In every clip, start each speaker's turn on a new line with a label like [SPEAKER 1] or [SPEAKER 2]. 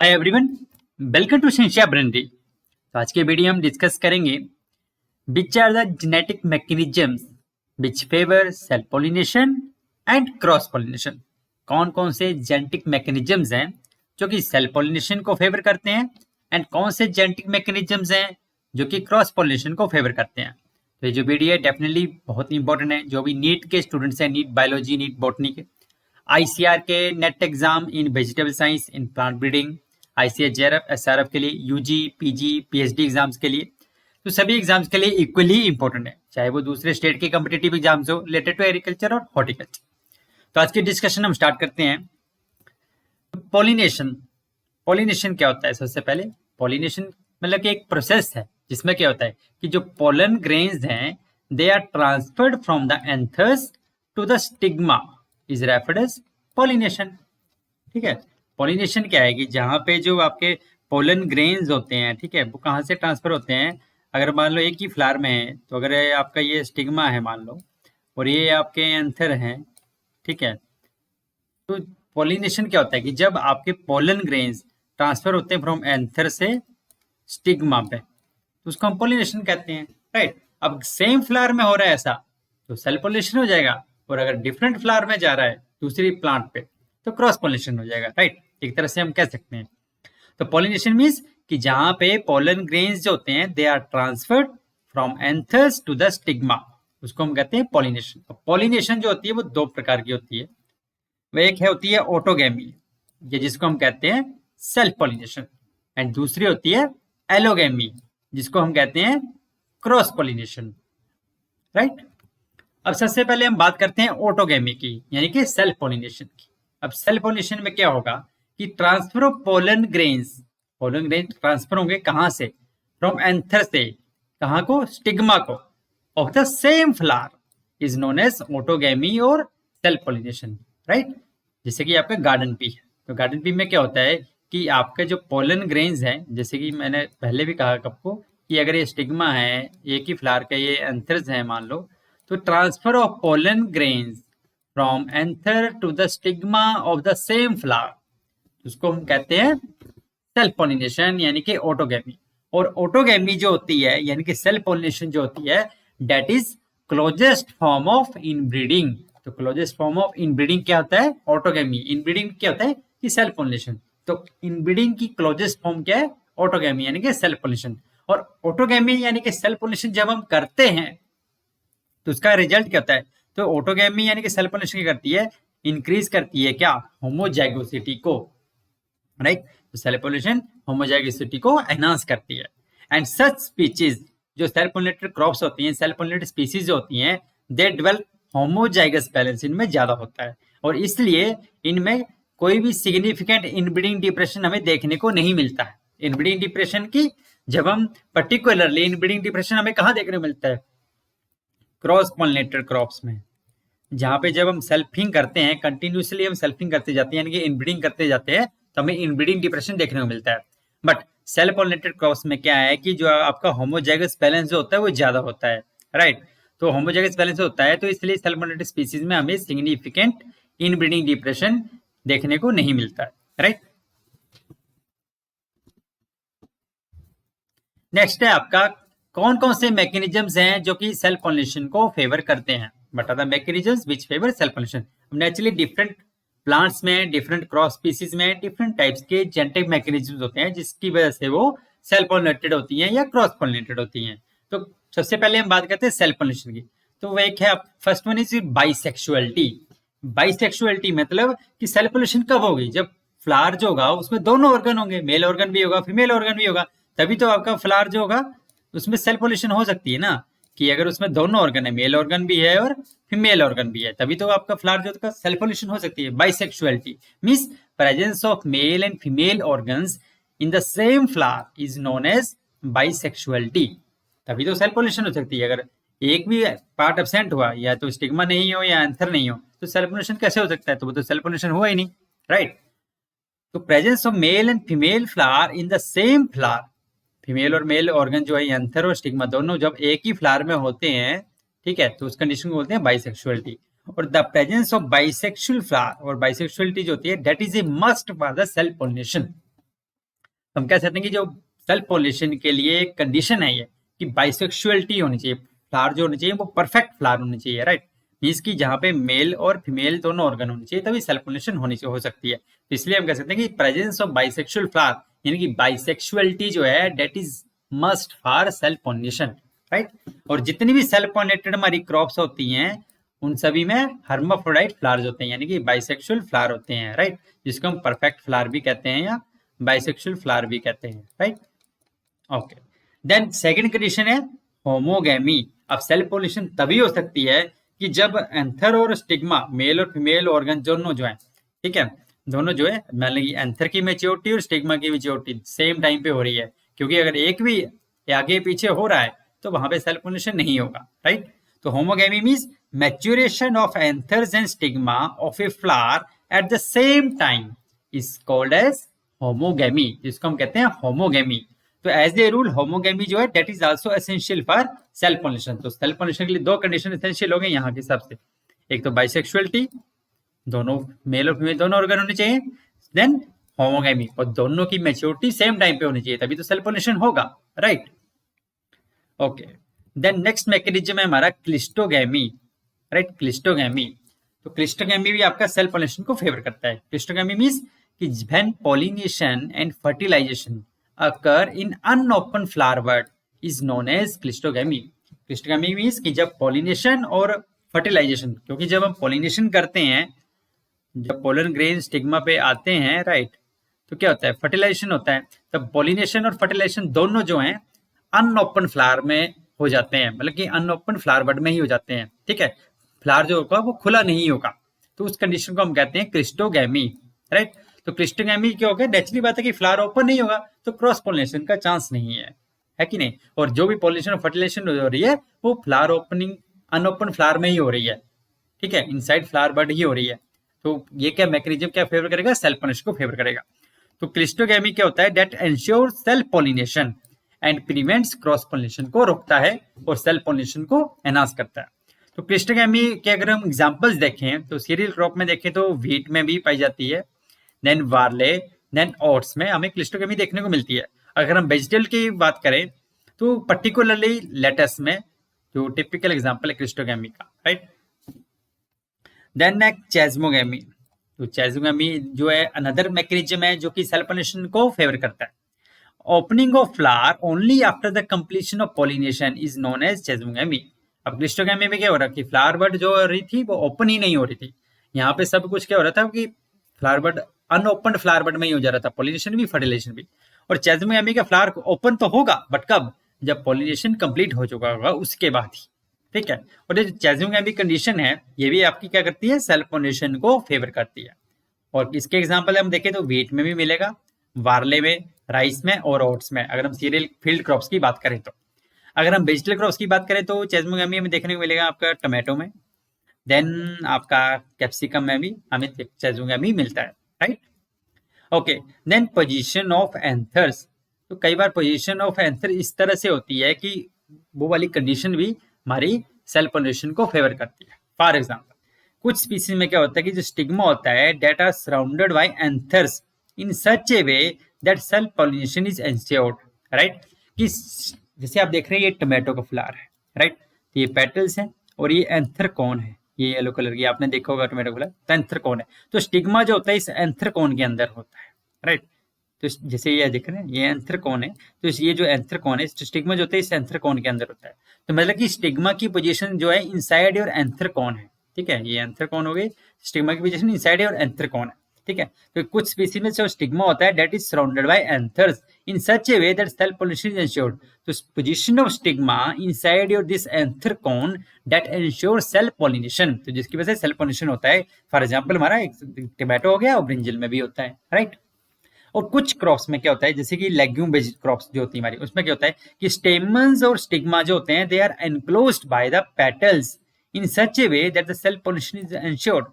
[SPEAKER 1] Hi everyone, welcome to शिक्षा ब्रेनरी। तो आज के वीडियो हम डिस्कस करेंगे which are the genetic mechanisms which favour self pollination and cross pollination. कौन कौन से जेनेटिक मैकेनिज्म्स हैं जो कि सेल्फ पॉलिनेशन को फेवर करते हैं एंड कौन से जेनेटिक मैकेनिज्म्स हैं जो कि क्रॉस पॉलिनेशन को फेवर करते हैं। तो ये जो वीडियो है डेफिनेटली बहुत इंपॉर्टेंट है। जो भी नीट के स्टूडेंट्स हैं, नीट बायोलॉजी, नीट बॉटनी के, आईसीआर के net exam in vegetable science, in plant breeding, ICS, JRF, SRF के लिए, यूजी, पीजी, पीएचडी एग्जाम्स के लिए, तो सभी एग्जाम्स के लिए इक्वली इंपॉर्टेंट है, चाहे वो दूसरे स्टेट के कम्पिटेटिव एग्जाम्स हो रिलेटेड टू एग्रीकल्चर और हॉर्टिकल्चर। तो आज की डिस्कशन हम स्टार्ट करते हैं। पॉलिनेशन। पॉलिनेशन क्या होता है? सबसे पहले पॉलिनेशन मतलब कि एक प्रोसेस है जिसमें क्या होता है कि जो पोलन ग्रेन्स हैं they are transferred from the anthers to the stigma is referred as pollination. ठीक है, पॉलिनेशन क्या है कि जहाँ पे जो आपके पोलन ग्रेन्स होते हैं, ठीक है, वो कहाँ से ट्रांसफर होते हैं। अगर मान लो एक ही फ्लावर में है तो अगर आपका ये स्टिग्मा है मान लो और ये आपके एंथर हैं, ठीक है, तो पॉलिनेशन क्या होता है कि जब आपके पोलन ग्रेन्स ट्रांसफर होते हैं फ्रॉम एंथर से स्टिग्मा पे तो उसको हम पॉलिनेशन कहते हैं, राइट। अब सेम फ्लावर में हो रहा है ऐसा तो सेल्फ पॉलिनेशन हो जाएगा, और अगर डिफरेंट फ्लावर में जा रहा है दूसरी प्लांट पे तो क्रॉस पॉलिनेशन हो जाएगा, राइट। एक तरह से हम कह सकते हैं। तो पॉलिनेशन मीन्स कि जहां पे पोलन ग्रेन्स जो होते हैं they are transferred from anthers to the stigma, उसको हम कहते हैं पॉलिनेशन। पॉलिनेशन जो होती है वो दो प्रकार की होती है। वह एक है होती है ऑटोगैमी, ये जिसको हम कहते हैं सेल्फ पॉलिनेशन, एंड दूसरी होती है एलोगैमी जिसको हम कहते हैं क्रॉस पॉलिनेशन, राइट। अब सबसे पहले हम बात करते हैं ऑटोगैमी की, यानी कि सेल्फ पॉलिनेशन की। अब सेल्फ पॉलिनेशन में क्या होगा कि transfer of pollen grains transfer होंगे कहां से? फ्रॉम एंथर से कहां को? स्टिग्मा को, of the same flower is known as autogamy और सेल्फ पॉलिनेशन, राइट। जैसे कि आपका गार्डन पी है, तो गार्डन पी में क्या होता है कि आपके जो पोलन ग्रेन्स हैं, जैसे कि मैंने पहले भी कहा आपको कि अगर ये स्टिग्मा है, एक ही फ्लावर का ये एंथर्स है मान लो, तो transfer of pollen grains from anther to the stigma of the same flower, उसको हम कहते हैं सेल्फ पॉलिनेशन यानी कि ऑटोगैमी। और ऑटोगैमी जो होती है यानी कि सेल्फ पॉलिनेशन जो होती है that is closest form of inbreeding. तो क्लोजेस्ट फॉर्म ऑफ इनब्रीडिंग क्या होता है? ऑटोगैमी। इनब्रीडिंग क्या होता है कि सेल्फ पॉलिनेशन। तो इनब्रीडिंग की क्लोजेस्ट फॉर्म क्या है? ऑटोगैमी यानी कि सेल्फ पॉलिनेशन। और ऑटोगैमी यानी कि सेल्फ पॉलिनेशन जब हम करते हैं तो उसका रिजल्ट क्या होता है? तो ऑटोगैमी यानी कि सेल्फ पॉलिनेशन क्या करती है? इंक्रीज करती है क्या? होमोजाइगोसिटी को, राइट। तो सेल्फ पॉलिनेशन होमोजाइगोसिटी को एनहांस करती है। एंड सच स्पीशीज जो सेल्फ पॉलिनेटेड क्रॉप्स होती हैं, सेल्फ पॉलिनेटेड स्पीशीज जो होती हैं, दे डेवलप होमोजाइगस बैलेंस, इनमें ज्यादा होता है और इसलिए इनमें कोई भी सिग्निफिकेंट इनब्रीडिंग डिप्रेशन हमें देखने को नहीं मिलता है। इनब्रीडिंग डिप्रेशन की जब हम पर्टिकुलरली इनब्रीडिंग डिप्रेशन हमें कहाँ देखने को मिलता है? क्रॉस पॉलिनेटेड क्रॉप्स में, जहां पे जब हम सेल्फिंग करते हैं, कंटिन्यूसली हम सेल्फिंग करते जाते हैं यानी कि इनब्रीडिंग करते जाते हैं तो हमें इनब्रीडिंग डिप्रेशन देखने को मिलता है। बट सेल्फ पॉलिनेटेड क्रॉप्स में क्या है कि जो आपका होमोजाइगस बैलेंस जो होता है वो ज्यादा होता है, राइट। तो होमोजाइगस बैलेंस होता है तो इसलिए सेल्फ पॉलिनेटेड स्पीशीज में हमें सिग्निफिकेंट इनब्रीडिंग डिप्रेशन देखने को नहीं मिलता है, राइट। नेक्स्ट है आपका कौन कौन से मैकेनिज्म्स हैं जो कि सेल्फ पॉलिनेशन को फेवर करते हैं। But are the mechanisms which favour self pollination. Naturally different plants में, डिफरेंट क्रॉस स्पीसीज में डिफरेंट टाइप्स के जेनेटिक मैकेनिज्म्स होते हैं जिसकी वजह से वो सेल्फ पॉलिनेटेड होती हैं या क्रॉस पॉलिनेटेड होती हैं। तो सबसे पहले हम बात करते हैं सेल्फ पॉलिनेशन की। तो वो एक है, first one is bisexuality. Bisexuality मतलब कि सेल्फ पॉलिनेशन कब होगी? जब फ्लावर जो होगा उसमें दोनों ऑर्गन होंगे, मेल ऑर्गन भी होगा, फीमेल ऑर्गन भी होगा, तभी तो आपका फ्लावर जो होगा उसमें सेल्फ पॉलिनेशन हो सकती है ना। कि अगर उसमें दोनों ऑर्गन है, मेल ऑर्गन भी है और फीमेल ऑर्गन भी है, तभी तो आपका फ्लावर जो है सेल्फ पॉलिनेशन हो सकती है। Bisexuality means presence of male and female organs in the same flower is known as bisexuality, तभी तो सेल्फ पॉलिनेशन हो सकती है। अगर एक भी पार्ट एब्सेंट हुआ, या तो स्टिग्मा नहीं हो या एंथर नहीं हो, तो सेल्फ पॉलिनेशन कैसे हो सकता है? तो वो तो सेल्फ पॉलिनेशन हुआ ही नहीं, राइट। तो presence of male and female flower in the same flower, female और मेल ऑर्गन जो है एंथर और स्टिग्मा दोनों जब एक ही फ्लावर में होते हैं, ठीक है, तो उस कंडीशन को बोलते हैं बाइसेक्सुअलिटी। और the presence of bisexual flower और बाइसेक्सुअलिटी जो होती है that is a must for the self pollination. हम कह सकते हैं कि जो सेल्फ पॉलिनेशन के लिए कंडीशन है ये कि बाइसेक्सुअलिटी होनी चाहिए, फ्लावर जो होनी चाहिए वो परफेक्ट फ्लावर होनी चाहिए, राइट। मीन्स कि जहाँ पे मेल और फीमेल दोनों ऑर्गन होने चाहिए तभी सेल्फ पॉलिनेशन होनी चाहिए, हो सकती है। तो इसलिए हम कह सकते हैं कि प्रेजेंस ऑफ बाइसेक्सुअल फ्लावर यानी कि बाइसेक्सुअलिटी जो है that is must for self pollination, right. और जितनी भी सेल्फ पॉलिनेटेड हमारी क्रॉप्स होती हैं उन सभी में हर्माफ्रोडाइट फ्लावर्स होते हैं यानी कि बाइसेक्सुअल फ्लावर होते हैं, राइट, जिसको हम परफेक्ट फ्लावर भी कहते हैं या बाइसेक्सुअल फ्लावर भी कहते हैं, right. Okay, then second condition है होमोगैमी। अब सेल्फ पॉलिनेशन तभी हो सकती है कि जब एंथर और स्टिग्मा मेल और फीमेल ऑर्गन दोनों जो है, ठीक है, दोनों जो है मान लीजिए एंथर की मैच्योरिटी और स्टिग्मा की मैच्योरिटी सेम टाइम पे हो रही है, क्योंकि अगर एक भी आगे पीछे हो रहा है तो वहां पे सेल्फ पॉलिनेशन नहीं होगा, राइट। तो homogamy means maturation of anthers and stigma of a flower at the same time is called as homogamy, जिसको हम कहते हैं होमोगैमी। तो एज ए रूल होमोगैमी जो है that is also essential for self pollination. तो self pollination के लिए दो कंडीशन एसेंशियल हो गए यहाँ के हिसाब से, एक तो बाइसेक्सुअलिटी, दोनों मेल और फीमेल दोनों ऑर्गन होने चाहिए, देन होमोगैमी और दोनों की मैच्योरिटी सेम टाइम पे होनी चाहिए तभी तो सेल्फ पॉलिनेशन होगा, right. Okay, then next mechanism है हमारा क्लिस्टोगैमी, राइट, क्लिस्टोगैमी। तो क्लिस्टोगैमी भी आपका सेल्फ पॉलिनेशन को फेवर करता है। क्लिस्टोगैमी मींस कि when pollination and fertilisation occur in unopen flower bud is known as cleistogamy. Cleistogamy means कि जब पॉलिनेशन और फर्टिलाइजेशन, क्योंकि जब हम पॉलिनेशन करते हैं, जब पोलन ग्रेन स्टिग्मा पे आते हैं, राइट, तो क्या होता है फर्टिलाइजेशन होता है, तब पॉलिनेशन और फर्टिलाइजेशन दोनों जो हैं अनओपन फ्लावर में हो जाते हैं, मतलब कि अनओपन फ्लावर बड में ही हो जाते हैं, ठीक है, फ्लावर जो होगा वो खुला नहीं होगा, तो उस कंडीशन को हम कहते हैं क्लिस्टोगैमी, राइट। तो क्लिस्टोगैमी क्या होगा, नेचुरली बात है कि फ्लावर ओपन नहीं होगा तो क्रॉस पॉलिनेशन का चांस नहीं है कि नहीं। और जो भी पॉलिनेशन और फर्टिलाइजेशन हो रही है वो फ्लावर ओपनिंग अनओपन फ्लावर में ही हो रही है, ठीक है, इनसाइड फ्लावर बड ही हो रही है। तो ये क्या मैकेनिज्म क्या फेवर करेगा, सेल्फ पॉलिनेशन को फेवर करेगा। तो क्लिस्टोगैमी क्या होता है, that ensure self pollination and prevents cross pollination को रोकता है और सेल्फ पॉलिनेशन को एनहांस करता है। तो क्लिस्टोगैमी के अगर हम एग्जांपल्स देखें तो सीरियल क्रॉप में देखें तो व्हीट में भी पाई जाती है, देन वार्ले, देन ओट्स में हमें क्लिस्टोगैमी देखने को मिलती है। अगर हम वेजिटेबल की बात करें तो पर्टिकुलरली लेटस में जो टिपिकल एग्जांपल है क्लिस्टोगैमी का, राइट। देन चेस्मोगैमी। तो चेस्मोगैमी जो है अनदर मैकेनिज्म है जो कि सेल्फ पॉलिनेशन को फेवर करता है। Opening of flower only after the completion of pollination is known as chasmogamy. अब क्लिस्टोगैमी में क्या हो रहा है कि फ्लावर बड जो हो रही थी वो ओपन ही नहीं हो रही थी, यहाँ पे सब कुछ क्या हो रहा था कि फ्लावर बड अनओपन फ्लावर बड में ही हो जा रहा था, पॉलिनेशन भी फर्टिलाइजेशन भी। और चेस्मोगैमी का फ्लावर ओपन तो होगा बट कब, जब पॉलिनेशन कंप्लीट हो चुका होगा उसके बाद ही, ठीक है। और ये चेस्मोगैमी कंडीशन है ये भी आपकी क्या करती है, सेल्फ पॉलिनेशन को फेवर करती है। और इसके एग्जाम्पल हम देखें तो व्हीट में भी मिलेगा, वार्ले में, राइस में और ओट्स में, अगर हम सीरियल फील्ड क्रॉप्स की बात करें तो। अगर हम वेजिटेबल क्रॉप्स की बात करें तो चेस्मोगैमी हमें देखने को मिलेगा आपका टोमेटो में, देन आपका कैप्सिकम में भी हमें चेस्मोगैमी मिलता है, right. Okay, then position of anthers. तो कई बार पोजीशन ऑफ एंथर इस तरह से होती है कि वो वाली कंडीशन भी हमारी सेल्फ पॉलिनेशन को फेवर करती है। फॉर एग्जाम्पल कुछ स्पीसीज में क्या होता है कि जो स्टिग्मा होता है that are surrounded by anthers in such a way that self pollination is ensured, right. कि जैसे आप देख रहे हैं ये टोमेटो का फ्लावर है, राइट, तो ये पेटल्स हैं और ये एंथर कौन है, ये येलो कलर की आपने देखा होगा टोमेटो फ्लावर, तो एंथर कौन है, तो स्टिग्मा जो होता है इस एंथर कौन के अंदर होता है, राइट। तो जैसे ये देख रहे हैं ये एंथर कौन है, तो ये जो एंथर कौन है स्टिग्मा जो होता है इस एंथर कौन के अंदर होता है। तो मतलब कि स्टिग्मा की पोजीशन जो है इनसाइड योर एंथर कौन है, ठीक है, ये एंथर कौन हो गई, स्टिग्मा की पोजीशन इनसाइड योर एंथर कौन है, ठीक है। तो कुछ स्पीसीज में जो स्टिग्मा होता है that is surrounded by anthers in such a way that self pollination is ensured. तो position of stigma inside your this anther कौन दैट एंश्योर सेल्फ पॉलिनेशन, तो जिसकी वजह से सेल्फ पॉलिनेशन होता है। फॉर एग्जांपल हमारा टोमेटो हो गया और ब्रिंजल में भी होता है, राइट। और कुछ क्रॉप्स में क्या होता है जैसे कि लेग्यूम बेस्ड क्रॉप्स जो होती है हमारी, उसमें क्या होता है कि स्टेमन्स और स्टिग्मा जो होते हैं they are enclosed by the petals in such a way that the self pollination is ensured.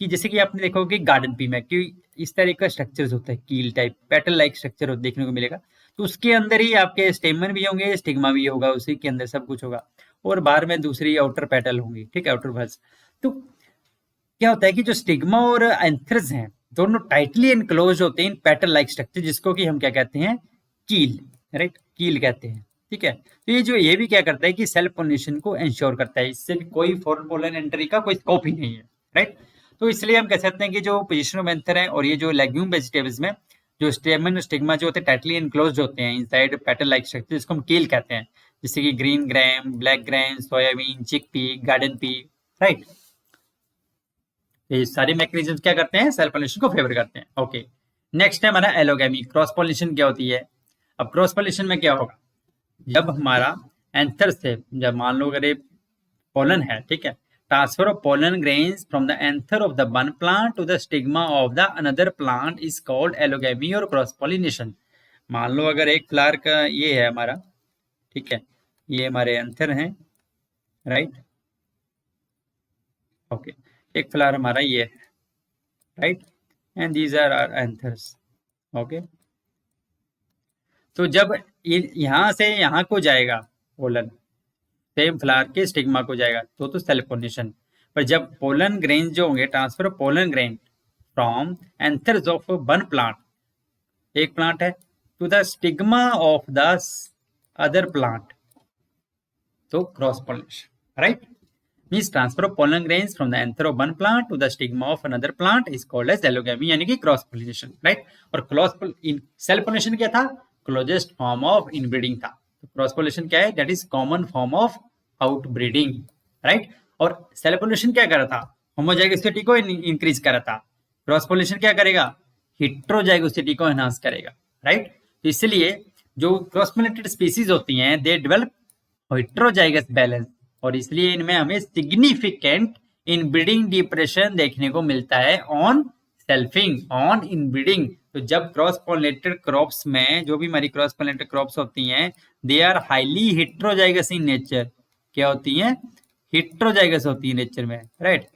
[SPEAKER 1] कि जैसे कि आपने देखा होगा गार्डन पी में कि इस तरह का स्ट्रक्चर होता है, कील टाइप पेटल लाइक स्ट्रक्चर देखने को मिलेगा, तो उसके अंदर ही आपके स्टेमन भी होंगे, स्टिग्मा भी होगा, उसी के अंदर सब कुछ होगा, और बाहर में दूसरी आउटर पेटल होंगी, ठीक है, आउटर बल्स। तो क्या होता है कि जो स्टिग्मा और एंथर्स हैं दोनों टाइटली एनक्लोज होते हैं पेटल लाइक स्ट्रक्चर, जिसको कि हम क्या कहते हैं, कील, राइट, कील कहते हैं। ठीक है, तो ये भी क्या करता है कि सेल्फ पोलिनेशन को इंश्योर करता है, इससे भी कोई फॉरेन पोलन एंट्री का कोई स्कोप ही नहीं है, राइट। तो इसलिए हम कह सकते हैं कि जो पोजिशन ऑफ एंथर है और ये जो लेग्यूम वेजिटेबल्स में जो स्टेमन स्टिग्मा जो होते हैं टाइटली एनक्लोज होते हैं इनसाइड पेटल लाइक स्ट्रक्चर, जिसको हम कील कहते हैं, जैसे कि green gram, black gram, soybean, chickpea, garden pea, right. ये सारे मैकेनिज्म क्या करते हैं, सेल्फ पोलिनेशन को फेवर करते हैं। ओके, नेक्स्ट है हमारा एलोगेमी। क्रॉस पोलिनेशन क्या होती है? अब क्रॉस पोलिनेशन में क्या होगा, जब हमारा एंथर से, जब मान लो अगर ये पोलन है, ठीक है, transfer of pollen grains from the anther of the one plant to the stigma of the another plant is called allogamy और क्रॉस पोलिनेशन। मान लो अगर एक फ्लावर का ये है हमारा, ठीक है, ये हमारे एंथर हैं, राइट, ओके, एक फ्लावर हमारा ये है, right, and these are our anthers, okay. तो जब यहां से यहां को जाएगा पोलन, सेम फ्लावर के स्टिग्मा को जाएगा, तो सेल्फ पोलिनेशन। पर जब पोलन ग्रेन जो होंगे, transfer of pollen grain from anthers of one plant, एक प्लांट है, to the stigma of the other plant, तो cross pollination, right, means transfer of pollen grains from the anther of one plant to the stigma of another plant is called as allogamy, यानी कि cross pollination, right. और self pollination क्या था, closest form of inbreeding था। तो cross pollination क्या है, that is common form of outbreeding, right. और सेल्फ पोलिनेशन क्या कर रहा था, होमोजाइगोसिटी को इंक्रीज कर रहा था। क्रॉस पोलिनेशन क्या करेगा, हेटेरोजाइगोसिटी को एनहांस करेगा, राइट। तो इसलिए जो क्रॉस पोलिनेटेड स्पीसीज होती हैं, दे डेवलप हेटेरोजाइगस बैलेंस, और इसलिए इनमें हमें सिग्निफिकेंट इनब्रीडिंग डिप्रेशन देखने को मिलता है ऑन सेल्फिंग, ऑन इनब्रीडिंग। तो जब क्रॉस पोलिनेटेड क्रॉप्स में, जो भी हमारी क्रॉस पोलिनेटेड क्रॉप्स होती हैं, they are highly heterozygous in nature. क्या होती हैं, हेटेरोजाइगस होती है नेचर में, राइट।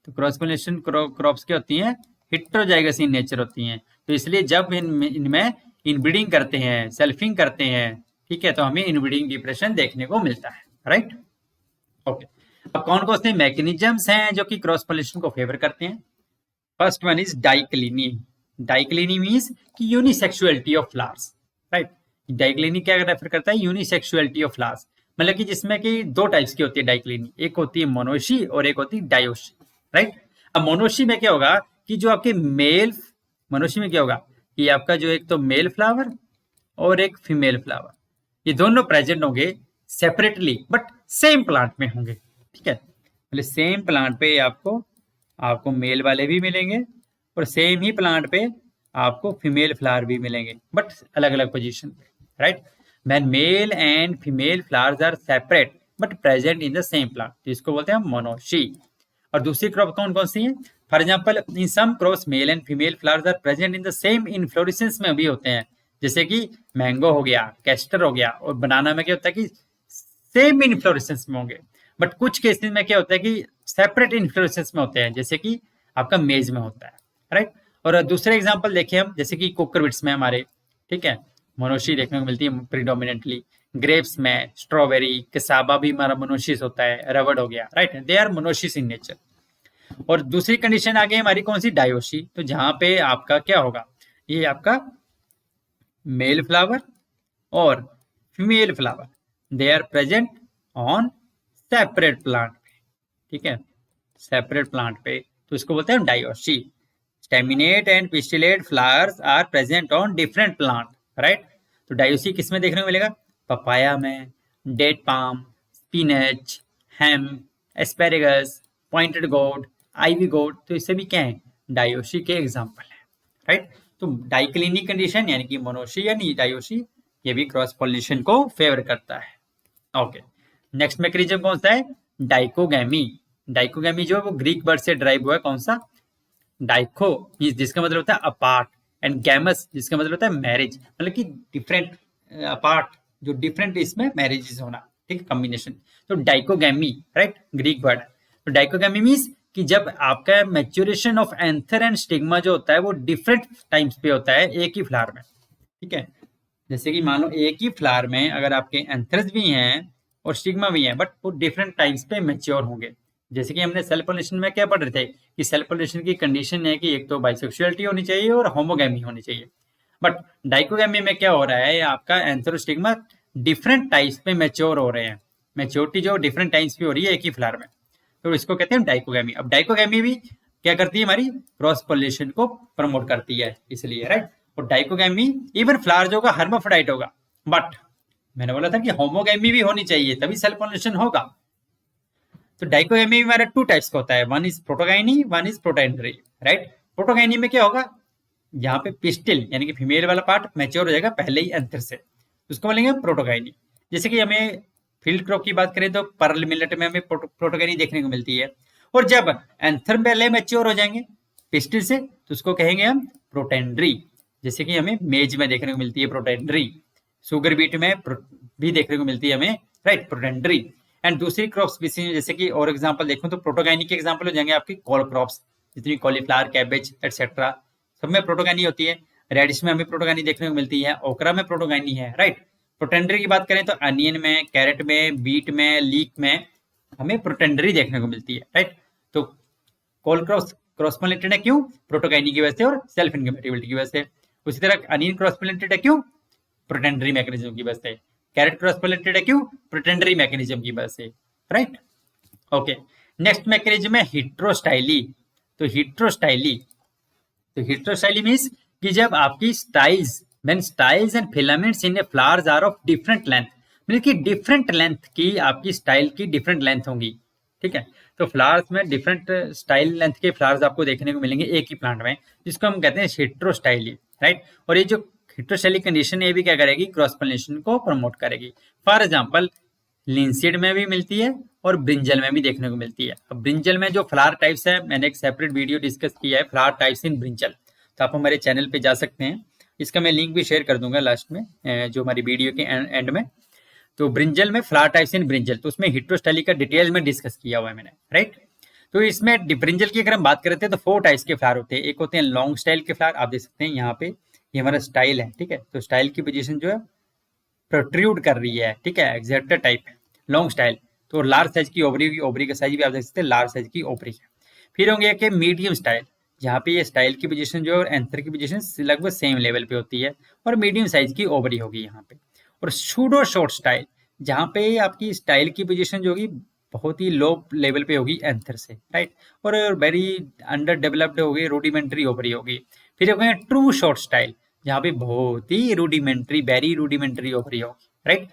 [SPEAKER 1] तो क्रॉस पोलिनेशन क्रॉप्स क्या होती हैं, हेटेरोजाइगस इन नेचर होती हैं। तो इसलिए जब इनमें इनब्रीडिंग करते हैं, सेल्फिंग करते हैं, ठीक है, तो हमें इनब्रीडिंग डिप्रेशन देखने को मिलता है, राइट। ओके, अब कौन कौन से मैकेनिज्म्स हैं जो कि क्रॉस पोलिनेशन को फेवर करते हैं? First one is dicliny. Dicliny means कि unisexuality of flowers, right. Dicliny क्या रेफर करता है, यूनिसेक्सुअलिटी ऑफ फ्लावर्स, मतलब कि जिसमें कि दो टाइप्स की होती है डाइक्लिनी, एक होती है मोनोशी और एक होती है डायोशी, राइट। अब मोनोशी में क्या होगा कि जो आपके मेल, मोनोशी में क्या होगा कि आपका जो एक तो मेल फ्लावर और एक फीमेल फ्लावर, ये दोनों प्रेजेंट होंगे सेपरेटली बट सेम प्लांट में होंगे, ठीक है। मतलब सेम प्लांट पे आपको मेल वाले भी मिलेंगे और सेम ही प्लांट पे आपको फीमेल फ्लावर भी मिलेंगे, बट अलग अलग पोजीशन पे, right. When male and female flowers are separate but present in the same plant, तो इसको बोलते हैं मोनोशी। और दूसरी क्रॉप कौन कौन सी है? For example in some crops male and female flowers are present in the same inflorescence में भी होते हैं, जैसे कि मैंगो हो गया, कैस्टर हो गया, और बनाना में क्या होता है कि सेम इनफ्लोरेसेंस में होंगे, बट कुछ केसेस में क्या होता है कि सेपरेट इनफ्लोरेसेंस में होते हैं, जैसे कि आपका मेज में होता है, राइट। और दूसरे एग्जांपल देखें हम, जैसे कि कोकोविट्स में हमारे, ठीक है, मोनोशी देखने को मिलती है प्रीडोमिनेंटली। ग्रेप्स में, स्ट्रॉबेरी, कसाबा भी हमारा मोनोशिस होता है, रबड़ हो गया, right, they are monoecious in nature. और दूसरी कंडीशन आ गई हमारी कौन सी, डायोशी। तो जहां पे आपका क्या होगा, ये आपका मेल फ्लावर और female flower, they are present on separate plant पे, ठीक है, सेपरेट प्लांट पे, तो इसको बोलते हैं dioecy. Staminate and pistillate flowers are present on different plant, right. तो डायोशी किस में देखने को मिलेगा, पपाया में, date palm, spinach, hemp, asparagus, pointed gourd, ivy gourd, तो इससे भी क्या है, डायोशी के एग्जाम्पल है, राइट। तो डाइक्लिनिक कंडीशन यानी कि मोनोशी यानी डायोशी, ये भी क्रॉस पोलिनेशन को फेवर करता है। ओके, नेक्स्ट मैकेनिज्म कौन सा है, डाइकोगैमी। डाइकोगैमी जो है वो ग्रीक वर्ड से ड्राइव हुआ है, कौन सा, डाइको जिसका मतलब होता है अपार्ट, एंड गैमस जिसका मतलब होता है मैरिज, मतलब कि डिफरेंट अपार्ट, जो डिफरेंट इसमें मैरिजेस होना, ठीक है, कॉम्बिनेशन। तो डाइकोगैमी, राइट, ग्रीक वर्ड। तो डाइकोगैमी मींस कि जब आपका maturation of anther and stigma जो होता है वो डिफरेंट टाइम्स पे होता है एक ही फ्लावर में, ठीक है। जैसे कि मान लो एक ही फ्लावर में अगर आपके एंथर्स भी हैं और स्टिग्मा भी है, बट वो डिफरेंट टाइम्स पे मैच्योर होंगे। जैसे कि हमने सेल पोलिनेशन में क्या पढ़ रहे थे कि सेल्फ पोलिनेशन की कंडीशन है कि एक तो बाइसेक्सुअलिटी होनी चाहिए और होमोगैमी होनी चाहिए। बट डाइकोगैमी में क्या हो रहा है, आपका एंथरोस्टिग्मा डिफरेंट टाइप्स पे मैच्योर हो रहे हैं, मैच्योरिटी जो डिफरेंट टाइप्स पे हो रही है एक ही फ्लावर में, तो इसको कहते हैं डाइकोगैमी। अब डाइकोगैमी भी क्या करती है, हमारी क्रॉस पोलिनेशन को प्रमोट करती है, इसलिए राइट। और डाइकोगैमी इवन फ्लावर जो होगा हर्माफ्रोडाइट होगा, बट मैंने बोला था कि होमोगैमी भी होनी चाहिए तभी सेल्फ पोलिनेशन होगा। तो डाइकोगैमी हमारा टू टाइप्स का होता है, one is protogyny, one is protandry, right. Protogyny में क्या होगा, यहाँ पे पिस्टिल यानी कि फीमेल वाला पार्ट मैच्योर हो जाएगा पहले ही एंथर से, उसको बोलेंगे प्रोटोगाइनी। जैसे कि हमें फील्ड क्रॉप की बात करें तो पर्ल मिलेट में हमें प्रोटोगाइनी देखने को मिलती है, और जब एंथर पहले मैच्योर हो जाएंगे पिस्टिल से तो उसको कहेंगे हम प्रोटेंडरी। जैसे कि हमें मेज में देखने को मिलती है प्रोटेंडरी, सुगर बीट में भी देखने को मिलती है हमें, राइट, प्रोटेंडरी। एंड दूसरी क्रॉप स्पीसीज जैसे कि और एग्जांपल देखो तो प्रोटोगाइनी के एग्जांपल हो जाएंगे आपकी कॉल क्रॉप्स, जितनी कॉलीफ्लावर, कैबेज एटसेट्रा, सब में प्रोटोगाइनी होती है। रेडिश में हमें प्रोटोगाइनी देखने को मिलती है, ओकरा में प्रोटोगाइनी है, राइट। प्रोटेंडरी की बात करें तो अनियन में, कैरेट में, बीट में, लीक में हमें प्रोटेंडरी देखने को मिलती है, राइट। तो कॉल क्रॉस पोलिनेटेड है क्यों, प्रोटोगाइनी की वजह से और सेल्फ इनकम्पैटिबिलिटी की वजह से। उसी तरह अनियन क्रॉस पोलिनेटेड है क्यों, प्रोटेंडरी मैकेनिज्म की वजह से। कैरेट क्रॉस पोलिनेटेड है क्यों, प्रोटेंडरी मैकेनिज्म की वजह से, राइट। ओके, नेक्स्ट मैकेनिज्म है हिट्रोस्टाइली। तो हिट्रोस्टाइली मीन्स कि जब आपकी styles, when styles and filaments in a flowers are of different length, मतलब कि डिफरेंट लेंथ की आपकी स्टाइल की डिफरेंट लेंथ होंगी, ठीक है। तो फ्लावर्स में डिफरेंट स्टाइल लेंथ के फ्लावर्स आपको देखने को मिलेंगे एक ही प्लांट में, जिसको हम कहते हैं हिट्रोस्टाइली, राइट। और ये जो हिट्रोस्टाइली कंडीशन है ये भी क्या करेगी, क्रॉस पोलिनेशन को प्रमोट करेगी। फॉर एग्जाम्पल लिंसीड में भी मिलती है और ब्रिंजल में भी देखने को मिलती है। अब ब्रिंजल में जो फ्लावर टाइप्स है, मैंने एक सेपरेट वीडियो डिस्कस किया है फ्लावर टाइप्स इन ब्रिंजल, तो आप हमारे चैनल पे जा सकते हैं, इसका मैं लिंक भी शेयर कर दूंगा लास्ट में, जो हमारी वीडियो के एंड में। तो ब्रिंजल में फ्लावर टाइप्स इन ब्रिंजल, तो उसमें हिट्रोस्टाइली का डिटेल में डिस्कस किया हुआ है मैंने, राइट। तो इसमें ब्रिंजल की अगर हम बात करते हैं तो 4 टाइप्स के फ्लावर होते हैं। एक होते हैं लॉन्ग स्टाइल के फ्लावर, आप देख सकते हैं यहाँ पे, ये हमारा स्टाइल है, ठीक है। तो स्टाइल की पोजीशन जो है प्रोट्रूड कर रही है, ठीक है, एग्जैक्टर टाइप लॉन्ग स्टाइल। तो लार्ज साइज की ओवरी होगी, ओवरी का साइज भी आप देख सकते हैं, लार्ज साइज की ओवरी है। फिर होंगे कि मीडियम स्टाइल, जहाँ पे ये स्टाइल की पोजीशन जो है और एंथर की पोजीशन लगभग सेम लेवल पे होती है, और मीडियम साइज की ओवरी होगी यहाँ पे। और सूडो शॉर्ट स्टाइल, जहाँ पे आपकी स्टाइल की पोजीशन जो होगी बहुत ही लो लेवल पे होगी एंथर से, राइट, और वेरी अंडर डेवलप्ड होगी, रूडिमेंट्री ओवरी होगी। फिर हो गए ट्रू शॉर्ट स्टाइल, जहाँ पे बहुत ही रूडिमेंट्री, वेरी रूडिमेंट्री ओवरी होगी, राइट।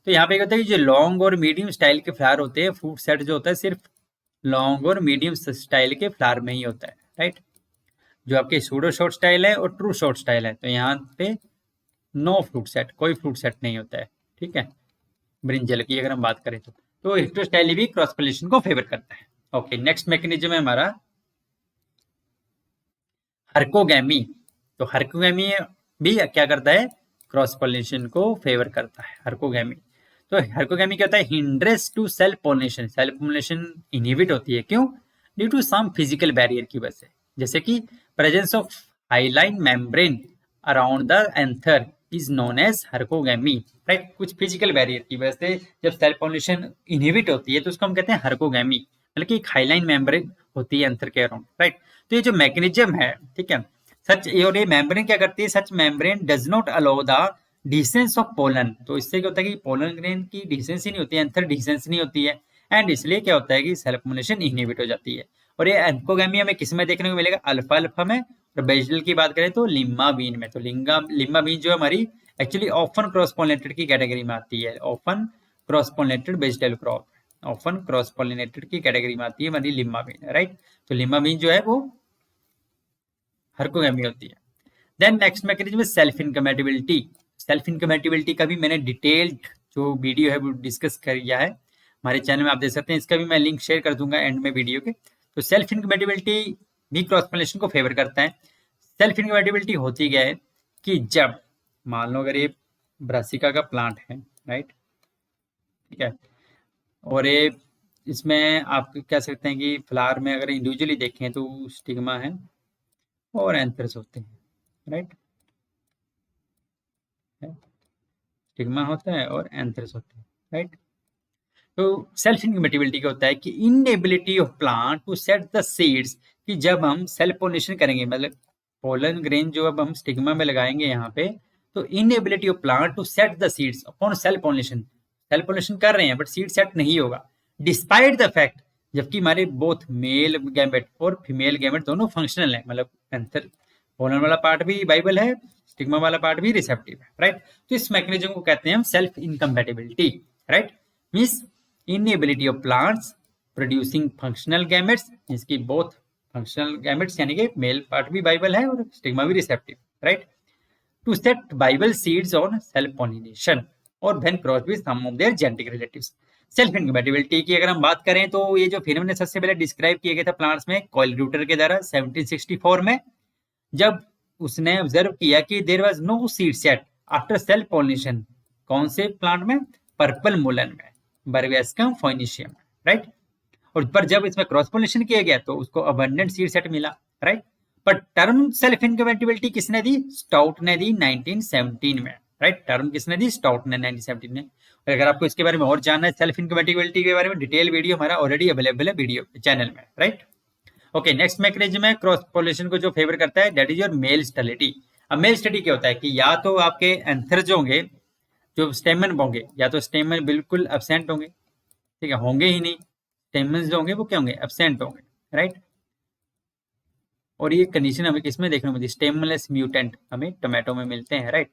[SPEAKER 1] तो यहाँ पे क्या होता है कि जो लॉन्ग और मीडियम स्टाइल के फ्लावर होते हैं, फ्रूट सेट जो होता है सिर्फ लॉन्ग और मीडियम स्टाइल के फ्लावर में ही होता है, राइट। जो आपके सूडो शॉर्ट स्टाइल है और ट्रू शॉर्ट स्टाइल है, तो यहाँ पे नो फ्रूट सेट, कोई फ्रूट सेट नहीं होता है, ठीक है, ब्रिंजल की अगर हम बात करें तो हिट्रोस्टाइली भी क्रॉस पोलिनेशन को फेवर करता है। ओके, नेक्स्ट मैकेनिज्म है हमारा हर्कोगैमी। तो हर्कोगैमी भी क्या करता है, क्रॉस पोलिनेशन को फेवर करता है हर्कोगैमी। तो हर्कोगैमी क्या होता है, hindrance to self pollination, self pollination inhibit होती है, क्यों, due to some physical barrier की वजह से, जैसे कि presence of hyaline membrane around the anther is known as herkogamy, right. कुछ फिजिकल बैरियर की वजह से जब सेल्फ पोलिनेशन इनहिबिट होती है तो उसको हम कहते हैं हर्कोगैमी, मतलब कि एक हाइलाइन मेम्ब्रेन होती है एंथर के अराउंड, राइट। तो ये जो मैकेनिज्म है, ठीक है, सच, और ये मेम्ब्रेन क्या करती है, such membrane does not allow the dehiscence of pollen. तो इससे क्या होता है कि पोलन ग्रेन की डिसेंस ही नहीं होती है, एंथर डिसेंस नहीं होती है, एंड इसलिए क्या होता है कि सेल्फ पोलिनेशन इनहिबिट हो जाती है। और ये एंकोगैमी हमें किस में देखने को मिलेगा, अल्फा अल्फा में, और बेजल की बात करें तो लिम्मा बीन में। तो लिम्मा बीन जो है हमारी एक्चुअली ऑफन क्रॉस पोलिनेटेड की कैटेगरी में आती है, often cross pollinated vegetable crop, often cross pollinated की कैटेगरी में आती है हमारी लिम्मा बीन, राइट। तो लिम्मा बीन जो है वो हर्कोगैमी होती है। Then next mechanism self incompatibility. Self incompatibility का भी मैंने डिटेल्ड जो वीडियो है वो डिस्कस किया है हमारे चैनल में, आप देख सकते हैं, इसका भी मैं लिंक शेयर कर दूंगा एंड में वीडियो के। तो सेल्फ इनकम्पैटिबिलिटी भी क्रॉस पोलिनेशन को फेवर करता है। सेल्फ इनकम्पैटिबिलिटी होती क्या है कि जब मान लो अगर ये ब्रासिका का प्लांट है, राइट, ठीक है, और ये इसमें आप कह सकते हैं कि फ्लावर में अगर इंडिविजुअली देखें तो स्टिग्मा है और एंथर्स होते हैं, राइट, स्टिग्मा होता है और एंथर्स होते हैं, राइट। तो सेल्फ इनकम्पैटिबिलिटी क्या होता है कि inability of plant to set the seeds, कि जब हम सेल्फ पोलिनेशन करेंगे, मतलब पोलन ग्रेन जो अब हम स्टिग्मा में लगाएंगे यहाँ पे, तो inability of plant to set the seeds upon self pollination कर रहे हैं बट सीड सेट नहीं होगा, डिस्पाइट द फैक्ट, जबकि हमारे बोथ मेल गैमेट और फीमेल गैमेट दोनों फंक्शनल है, मतलब एंथर पोलन वाला पार्ट भी वाइबल है, स्टिग्मा वाला पार्ट भी रिसेप्टिव है, राइट। तो इस मैकेनिज्म को कहते हैं हम self incompatibility, right. Means inability of plants producing functional gametes, इसकी बोथ फंक्शनल गैमेट्स यानी कि मेल पार्ट भी वाइबल है और स्टिग्मा भी receptive, right, to set viable seeds on self pollination और when cross with some of their genetic relatives. Self incompatibility की अगर हम बात करें तो ये जो फिर ने सबसे पहले डिस्क्राइब किया गया था प्लांट्स में कॉइलरूटर के द्वारा 1764 में, जब उसने ऑब्जर्व किया कि there was no seed set after self pollination. कौन से प्लांट में? पर्पल मुलन में, बर्वेस्कम फोइनिशियम, राइट। और पर जब इसमें क्रॉस पॉलिनेशन किया गया तो उसको अबंडेंट सीड सेट मिला, राइट। पर टर्म सेल्फ इनकम्पैटिबिलिटी किसने दी? स्टाउट ने दी 1917 में, राइट। टर्म किसने दी? स्टाउट ने 1917 में। और अगर आपको इसके बारे में और जानना है सेल्फ इनकम्पैटिबिलिटी के बारे में, डिटेल वीडियो हमारा ऑलरेडी अवेलेबल है वीडियो चैनल में, राइट। ओके, नेक्स्ट मैकेनिज्म है क्रॉस पॉलिनेशन को जो फेवर करता है, that is your male sterility. अब मेल स्टेरिलिटी क्या होता है कि या तो आपके एंथर जो होंगे, जो स्टेमन होंगे, या तो स्टेमन बिल्कुल एब्सेंट होंगे, ठीक है, होंगे ही नहीं, स्टेमन जो होंगे वो क्या होंगे? एब्सेंट होंगे, राइट। और ये कंडीशन हमें किसमें देखने को मिलती है? स्टेमलेस म्यूटेंट हमें टोमेटो में मिलते हैं, राइट।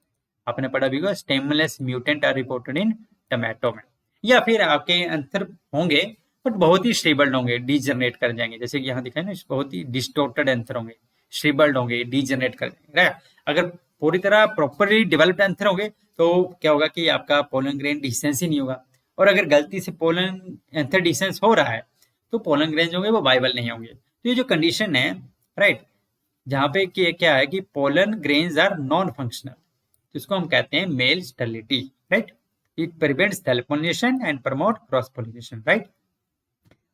[SPEAKER 1] आपने पढ़ा भी होगा stemless mutant are reported in tomato में। या फिर आपके एंथर होंगे बट बहुत ही श्रिबल्ड होंगे, डीजनरेट कर जाएंगे, जैसे कि यहाँ दिखाए ना, बहुत ही डिस्टोर्टेड एंथर होंगे, श्रिबल्ड होंगे, डीजनरेट कर जाएंगे, राइट। अगर पूरी तरह प्रॉपरली डेवलप्ड एंथर होंगे तो क्या होगा कि आपका पोलन ग्रेन डिसेंस ही नहीं होगा, और अगर गलती से पोलन एंथर डिसेंस हो रहा है तो पोलन ग्रेन होंगे वो वाइबल नहीं होंगे। तो ये जो कंडीशन है, राइट, जहाँ पे क्या है कि pollen grains are non functional, जिसको हम कहते हैं male sterility, right. It prevents self pollination and promote cross pollination, right.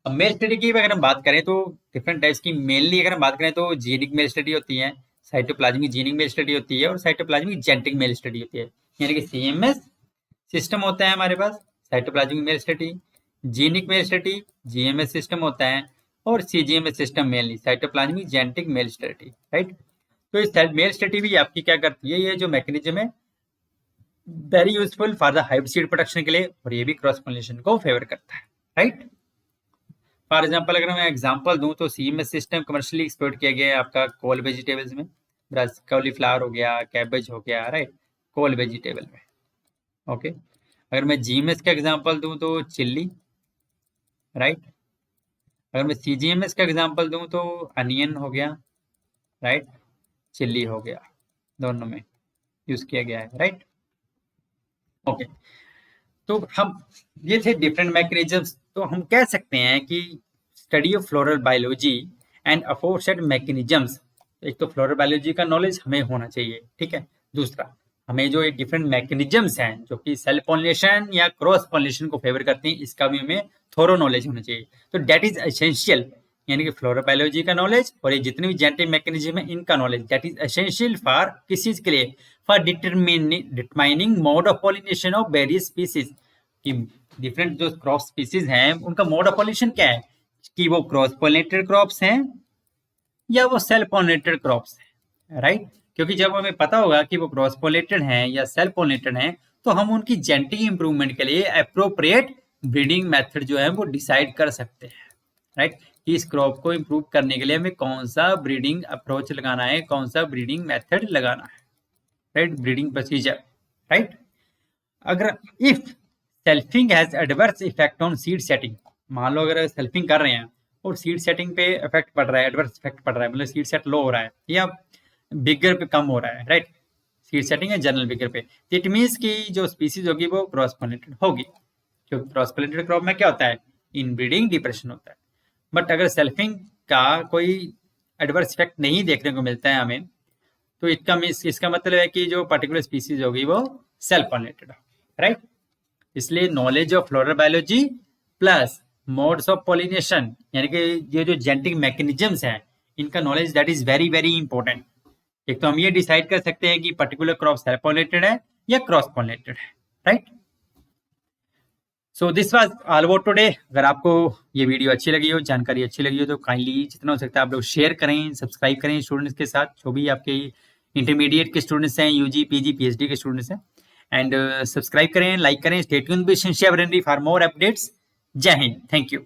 [SPEAKER 1] अब मेल स्टेरिलिटी की अगर हम बात करें तो डिफरेंट टाइप्स की, मेनली अगर हम बात करें तो जीनिक मेल स्टेरिलिटी होती है, साइटोप्लाज्मिक जीनिक मेल स्टेरिलिटी होती है, और साइटोप्लाज्मिक जेनेटिक मेल स्टेरिलिटी होती है। यानी कि सीएमएस सिस्टम होता है हमारे पास, cytoplasmic male sterility, genic male sterility, GMS system होता है, और CGMS system mainly cytoplasmic genetic male sterility, right. तो इस मेल स्टेरिलिटी भी आपकी क्या करती है, ये जो मैकेनिज्म है very useful for the hybrid seed production के लिए, और ये भी क्रॉस पॉलिनेशन को फेवर करता है, राइट। फॉर एग्जांपल अगर मैं एग्जांपल दूं तो सीएमएस सिस्टम कमर्शियली एक्सप्लोर किया गया है आपका कोल वेजिटेबल्स में, कॉलीफ्लावर हो गया, कैबेज हो गया, राइट, कोल वेजिटेबल में, ओके। अगर मैं जीएमएस का एग्जांपल दूं तो चिल्ली, राइट। अगर मैं सीजीएमएस का एग्जांपल दूं तो अनियन हो गया, राइट, चिल्ली हो गया, दोनों में यूज किया गया है, राइट। ओके, तो हम ये थे डिफरेंट मैकेनिज्म्स। तो हम कह सकते हैं कि study of floral biology and aforesaid mechanisms, एक तो फ्लोरल बायोलॉजी का नॉलेज हमें होना चाहिए, ठीक है। दूसरा, हमें जो एक डिफरेंट मैकेनिज्म्स हैं जो कि सेल्फ पॉलिनेशन या क्रॉस पॉलिनेशन को फेवर करते हैं, इसका भी हमें थोरो नॉलेज होना चाहिए। तो दैट इज एसेंशियल, यानी कि फ्लोरल बायोलॉजी का नॉलेज और ये जितने भी जेनेटिक मैकेनिज्म है इनका knowledge, that is essential for किस चीज के लिए? For determining mode of pollination of various species, कि डिफरेंट जो क्रॉप स्पीसीज हैं उनका मोड ऑफ पॉलिनेशन क्या है, कि वो क्रॉस पॉलिनेटेड क्रॉप्स हैं या वो सेल्फ पॉलिनेटेड क्रॉप्स हैं, राइट। क्योंकि जब हमें पता होगा कि वो क्रॉस पॉलिनेटेड हैं या सेल्फ पॉलिनेटेड हैं तो हम उनकी जेनेटिक इंप्रूवमेंट के लिए अप्रोप्रिएट ब्रीडिंग मेथड जो है वो डिसाइड कर सकते हैं, राइट। कि इस क्रॉप को इंप्रूव करने के लिए हमें कौन सा ब्रीडिंग अप्रोच लगाना है, कौन सा ब्रीडिंग मेथड लगाना है, राइट, ब्रीडिंग प्रोसीजर, राइट। अगर if selfing has adverse effect on seed setting, मान लो अगर सेल्फिंग कर रहे हैं और सीड सेटिंग पे इफेक्ट पड़ रहा है, एडवर्स इफेक्ट पड़ रहा है, मतलब सीड सेट लो हो रहा है या बिगर पे कम हो रहा है, राइट, सीड सेटिंग है जनरल बिगर पे, इट मीन्स कि जो स्पीसीज होगी वो क्रॉस पॉलिनेटेड होगी, क्योंकि क्रॉस पॉलिनेटेड क्रॉप में क्या होता है? इनब्रीडिंग डिप्रेशन होता है। बट अगर सेल्फिंग का कोई एडवर्स इफेक्ट नहीं देखने को मिलता है हमें, तो इसका मतलब है कि जो पर्टिकुलर स्पीसीज होगी वो सेल्फ पॉलिनेटेड हो, राइट। इसलिए knowledge of floral biology plus modes of pollination, यानी कि ये जो जेनेटिक मैकेनिज्म्स हैं इनका knowledge, that is very very important. एक तो हम ये डिसाइड कर सकते हैं कि पर्टिकुलर क्रॉप सेल्फ पॉलिनेटेड है या क्रॉस पॉलिनेटेड है, right. So this was all about today. अगर आपको ये वीडियो अच्छी लगी हो, जानकारी अच्छी लगी हो, तो काइंडली जितना हो सकता है आप लोग शेयर करें, सब्सक्राइब करें स्टूडेंट्स के साथ, जो भी आपके इंटरमीडिएट के स्टूडेंट्स हैं, यूजी पीजी पीएचडी के स्टूडेंट्स हैं। एंड सब्सक्राइब करें, लाइक करें। Stay tuned with Shinchan Brainery for more updates. Jai Hind, thank you.